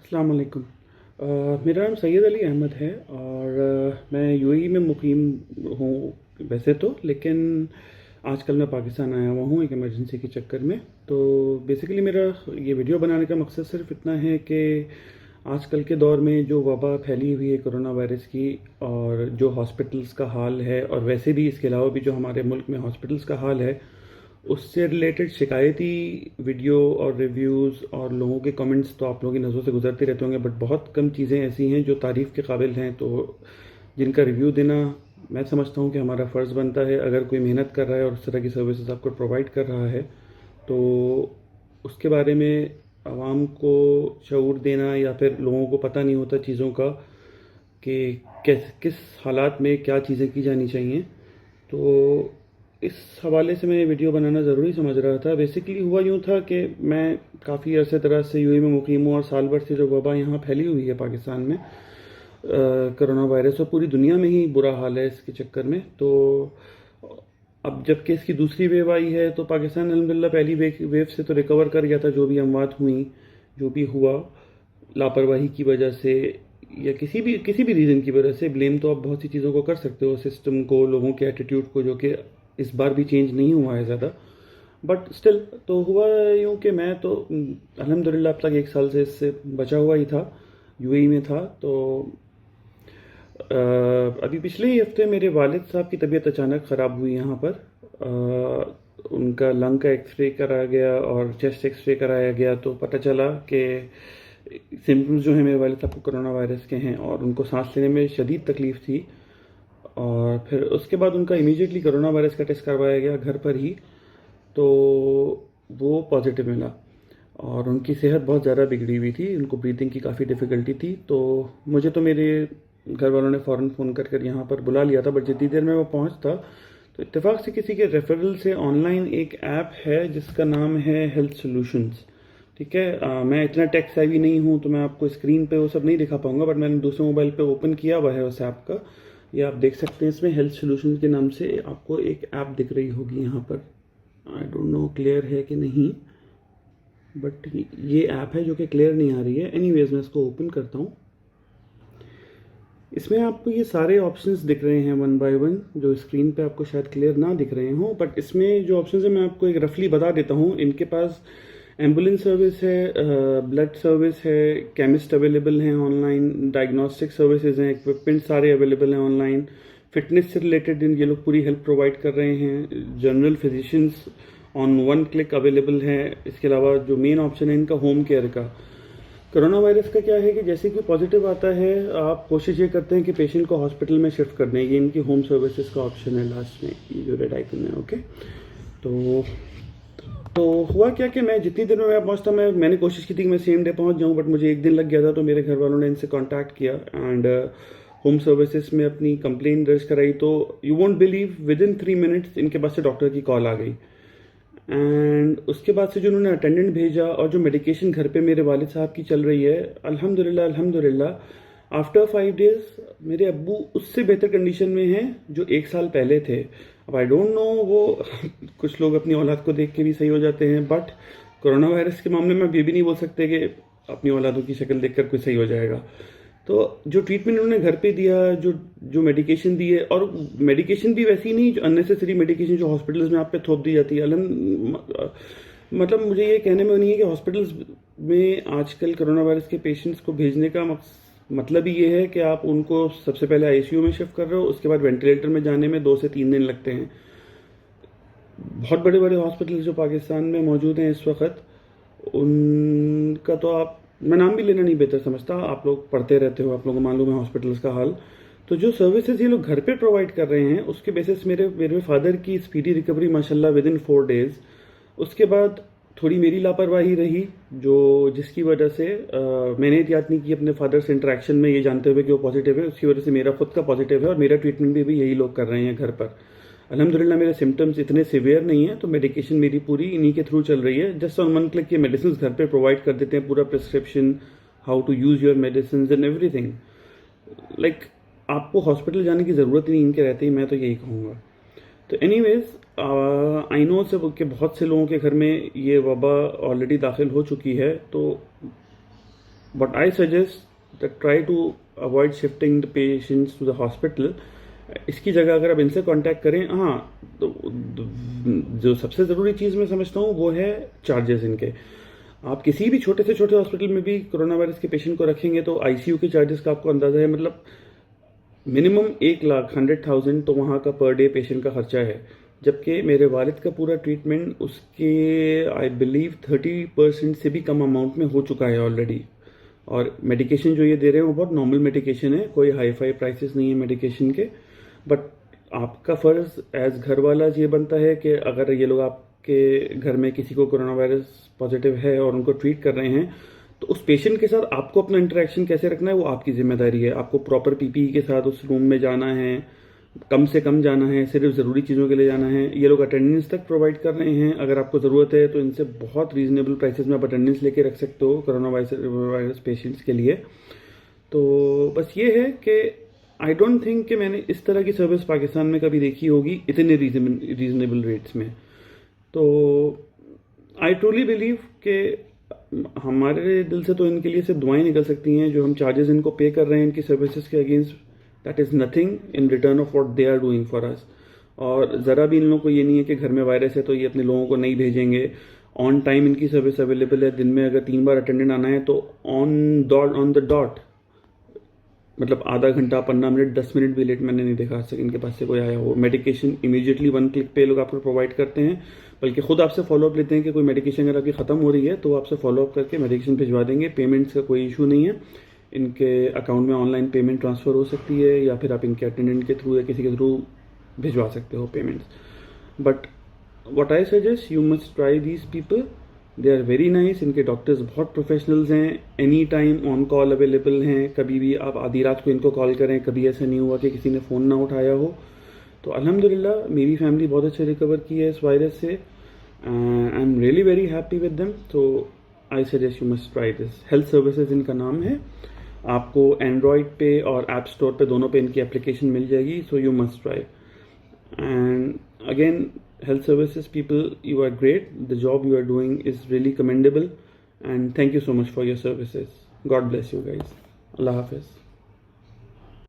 अस्सलाम वालेकुम। मेरा नाम सैयद अली अहमद है और मैं यूएई में मुकीम हूँ वैसे तो, लेकिन आजकल मैं पाकिस्तान आया हुआ हूँ एक इमरजेंसी के चक्कर में। तो बेसिकली मेरा ये वीडियो बनाने का मकसद सिर्फ इतना है कि आजकल के दौर में जो वबा फैली हुई है कोरोना वायरस की, और जो हॉस्पिटल्स का हाल है, और वैसे भी इसके अलावा भी जो हमारे मुल्क में हॉस्पिटल्स का हाल है, उससे रिलेटेड शिकायती वीडियो और रिव्यूज़ और लोगों के कमेंट्स तो आप लोगों की नज़रों से गुजरते रहते होंगे, बट बहुत कम चीज़ें ऐसी हैं जो तारीफ़ के काबिल हैं, तो जिनका रिव्यू देना मैं समझता हूँ कि हमारा फ़र्ज़ बनता है। अगर कोई मेहनत कर रहा है और उस तरह की सर्विसेज आपको प्रोवाइड कर रहा है, तो उसके बारे में आवाम को शऊर देना, या फिर लोगों को पता नहीं होता चीज़ों का कि किस हालात में क्या चीज़ें की जानी चाहिए। तो इस हवाले से मैं ये वीडियो बनाना ज़रूरी समझ रहा था। बेसिकली हुआ यूँ था कि मैं काफ़ी अरसे दराज से यूएई में मुकीम हूँ, और साल भर से जो वबा यहाँ फैली हुई है पाकिस्तान में, कोरोना वायरस, और पूरी दुनिया में ही बुरा हाल है इसके चक्कर में। तो अब जबकि इसकी दूसरी वेव आई है, तो पाकिस्तान अल्हम्दुलिल्लाह पहली वेव से तो रिकवर कर गया था। जो भी अमवात हुई, जो भी हुआ, लापरवाही की वजह से या किसी भी रीज़न की वजह से, ब्लेम तो आप बहुत सी चीज़ों को कर सकते हो, सिस्टम को, लोगों के एटीट्यूड को, जो कि इस बार भी चेंज नहीं हुआ है ज़्यादा, बट स्टिल। तो हुआ यूँ कि मैं तो अल्हम्दुलिल्लाह अब तक एक साल से इससे बचा हुआ ही था, यूएई में था। तो अभी पिछले ही हफ्ते मेरे वालिद साहब की तबीयत अचानक ख़राब हुई यहाँ पर। उनका लंग का एक्सरे कराया गया और चेस्ट एक्सरे कराया गया, तो पता चला कि सिम्टम्स जो हैं मेरे वालिद साहब को कोरोना वायरस के हैं, और उनको सांस लेने में शदीद तकलीफ़ थी। और फिर उसके बाद उनका इमीडिएटली कोरोना वायरस का टेस्ट करवाया गया घर पर ही, तो वो पॉजिटिव मिला, और उनकी सेहत बहुत ज़्यादा बिगड़ी हुई थी, उनको ब्रीथिंग की काफ़ी डिफ़िकल्टी थी। तो मुझे तो मेरे घर वालों ने फ़ौरन फ़ोन कर यहाँ पर बुला लिया था, बट जितनी देर में वो पहुँचता, तो इत्तेफाक से किसी के रेफरल से ऑनलाइन एक ऐप है जिसका नाम है हेल्थ सॉल्यूशंस। ठीक है, मैं इतना टेक सेवी नहीं हूँ, तो मैं आपको स्क्रीन पे वो सब नहीं दिखा पाऊँगा, बट मैंने दूसरे मोबाइल पे ओपन किया हुआ है उस ऐप का। ये आप देख सकते हैं, इसमें हेल्थ सॉल्यूशंस के नाम से आपको एक ऐप दिख रही होगी यहाँ पर। आई डोंट नो क्लियर है कि नहीं, बट ये ऐप है जो कि क्लियर नहीं आ रही है। एनीवेज, मैं इसको ओपन करता हूँ। इसमें आपको ये सारे ऑप्शंस दिख रहे हैं वन बाय वन, जो स्क्रीन पे आपको शायद क्लियर ना दिख रहे हों, बट इसमें जो ऑप्शंस है मैं आपको एक रफली बता देता हूँ। इनके पास एम्बुलेंस सर्विस है, ब्लड सर्विस है, केमिस्ट अवेलेबल हैं ऑनलाइन, डायग्नोस्टिक सर्विसेज हैं, इक्विपमेंट सारे अवेलेबल हैं ऑनलाइन, फिटनेस से रिलेटेड ये लोग पूरी हेल्प प्रोवाइड कर रहे हैं, general physicians on one click available हैं। इसके अलावा जो मेन ऑप्शन है इनका होम केयर का। कोरोना वायरस का क्या है कि जैसे कि पॉजिटिव आता है, आप कोशिश ये करते हैं कि पेशेंट को हॉस्पिटल में शिफ्ट कर दें। ये इनकी होम सर्विसेज का ऑप्शन है लास्ट में, ये जो रेड आइकन है। ओके, तो हुआ क्या कि मैं जितनी देर में मैं पहुंचता, मैंने कोशिश की थी कि मैं सेम डे पहुंच जाऊं, बट मुझे एक दिन लग गया था। तो मेरे घर वालों ने इनसे कांटेक्ट किया एंड होम सर्विसेज में अपनी कंप्लेन दर्ज कराई। तो you won't believe, with in 3 minutes इनके पास से डॉक्टर की कॉल आ गई, एंड उसके बाद से जो उन्होंने अटेंडेंट भेजा, और जो मेडिकेशन घर पे मेरे वालिद साहब की चल रही है, अल्हम्दुलिल्लाह आफ्टर 5 डेज मेरे अब्बू उससे बेहतर कंडीशन में हैं जो 1 साल पहले थे। अब आई डोंट नो, वो कुछ लोग अपनी औलाद को देख के भी सही हो जाते हैं, बट कोरोना वायरस के मामले में आप ये भी नहीं बोल सकते कि अपनी औलादों की शक्ल देखकर कोई सही हो जाएगा। तो जो ट्रीटमेंट उन्होंने घर पे दिया, जो जो मेडिकेशन दी है, और मेडिकेशन भी वैसी नहीं जो अननेसेसरी मेडिकेशन जो हॉस्पिटल्स में आप पे थोप दी जाती है। मतलब मुझे ये कहने में नहीं है कि हॉस्पिटल्स में आजकल कोरोना वायरस के पेशेंट्स को भेजने का मतलब ही ये है कि आप उनको सबसे पहले आईसीयू में शिफ्ट कर रहे हो, उसके बाद वेंटिलेटर में जाने में 2 से 3 दिन लगते हैं। बहुत बड़े बड़े हॉस्पिटल्स जो पाकिस्तान में मौजूद हैं इस वक्त, उनका तो मैं नाम भी लेना नहीं बेहतर समझता, आप लोग पढ़ते रहते हो, आप लोगों को मालूम है हॉस्पिटल्स का हाल। तो जो सर्विसेज ये लोग घर पे प्रोवाइड कर रहे हैं, उसके बेसिस मेरे फादर की स्पीडी रिकवरी माशाल्लाह विद इन 4 डेज। उसके बाद थोड़ी मेरी लापरवाही रही, जिसकी वजह से मैंने एहतियात नहीं की अपने फादर से इंटरेक्शन में, ये जानते हुए कि वो पॉजिटिव है। उसकी वजह से मेरा खुद का पॉजिटिव है, और मेरा ट्रीटमेंट भी यही लोग कर रहे हैं घर पर। अल्हम्दुलिल्लाह मेरे सिम्टम्स इतने सिवियर नहीं हैं, तो मेडिकेशन मेरी पूरी इन्हीं के थ्रू चल रही है। जस्ट ऑन वन क्लिक ये मेडिसिन घर पे प्रोवाइड कर देते हैं, पूरा prescription, how to use your medicine and everything. Like आपको हॉस्पिटल जाने की ज़रूरत ही नहीं इनके रहते ही, मैं तो यही कहूँगा। तो एनीवेज, आई नो सब कि बहुत से लोगों के घर में ये वबा ऑलरेडी दाखिल हो चुकी है, तो But I suggest that try to avoid shifting the patients to the hospital. इसकी जगह अगर आप इनसे कांटेक्ट करें, हाँ, तो जो सबसे ज़रूरी चीज़ मैं समझता हूँ वो है चार्जेस इनके। आप किसी भी छोटे से छोटे हॉस्पिटल में भी कोरोना वायरस के पेशेंट को रखेंगे तो आईसीयू के चार्जेस का आपको अंदाज़ा है, मतलब मिनिमम 1,00,000 100,000 तो वहाँ का पर डे पेशेंट का खर्चा है। जबकि मेरे वालिद का पूरा ट्रीटमेंट उसके आई बिलीव 30% से भी कम अमाउंट में हो चुका है ऑलरेडी। और मेडिकेशन जो ये दे रहे हैं वो बहुत नॉर्मल मेडिकेशन है, कोई हाई फाई प्राइसेस नहीं है मेडिकेशन के। बट आपका फ़र्ज़ एज घर वाला ये बनता है कि अगर ये लोग आपके घर में किसी को कोरोना वायरस पॉजिटिव है और उनको ट्रीट कर रहे हैं तो उस पेशेंट के साथ आपको अपना इंटरेक्शन कैसे रखना है वो आपकी जिम्मेदारी है। आपको प्रॉपर पीपीई के साथ उस रूम में जाना है, कम से कम जाना है, सिर्फ ज़रूरी चीज़ों के लिए जाना है। ये लोग अटेंडेंस तक प्रोवाइड कर रहे हैं, अगर आपको ज़रूरत है तो इनसे बहुत रीज़नेबल प्राइसेस में आप अटेंडेंस लेके रख सकते हो कोरोना वायरस पेशेंट्स के लिए। तो बस ये है कि आई डोंट थिंक कि मैंने इस तरह की सर्विस पाकिस्तान में कभी देखी होगी इतने रीज़नेबल रेट्स में। तो आई ट्रूली बिलीव कि हमारे दिल से तो इनके लिए सिर्फ दुआएं निकल सकती हैं। जो हम चार्जेस इनको पे कर रहे हैं इनकी सर्विसेज के against, that is nothing in return of what they are doing for us. और ज़रा भी इन लोगों को ये नहीं है कि घर में वायरस है तो ये अपने लोगों को नहीं भेजेंगे। ऑन टाइम इनकी सर्विस अवेलेबल है। दिन में अगर 3 बार अटेंडेंट आना है तो ऑन द डॉट, मतलब आधा घंटा 15 मिनट 10 मिनट भी लेट मैंने नहीं देखा आज तक इनके पास से कोई आया हो। मेडिकेशन इमीडिएटली 1 क्लिक पे लोग आपको प्रोवाइड करते हैं, बल्कि खुद आपसे फॉलोअप लेते हैं कि कोई मेडिकेशन अगर आपकी ख़त्म हो रही है तो आपसे फॉलोअप करके मेडिकेशन भिजवा देंगे। पेमेंट्स का कोई इशू नहीं है, इनके अकाउंट में ऑनलाइन पेमेंट ट्रांसफ़र हो सकती है या फिर आप इनके अटेंडेंट के थ्रू या किसी के थ्रू भिजवा सकते हो payments. But what I suggest, you must try these people, they are very nice. इनके डॉक्टर्स बहुत प्रोफेशनल्स हैं, any time on call available हैं। कभी भी आप आधी रात को इनको कॉल करें, कभी ऐसा नहीं हुआ कि किसी ने फ़ोन ना उठाया हो। तो अल्हम्दुलिल्लाह मेरी फैमिली बहुत अच्छे रिकवर की है इस वायरस से। I am really very happy with them. तो I suggest you must try this. Health services इनका नाम है। आपको एंड्रॉयड पे और ऐप स्टोर पे दोनों पे इनकी एप्लीकेशन मिल जाएगी, so you must try. And again, health services people, you are great. The job you are doing is really commendable, and thank you so much for your services. God bless you guys. Allah Hafiz.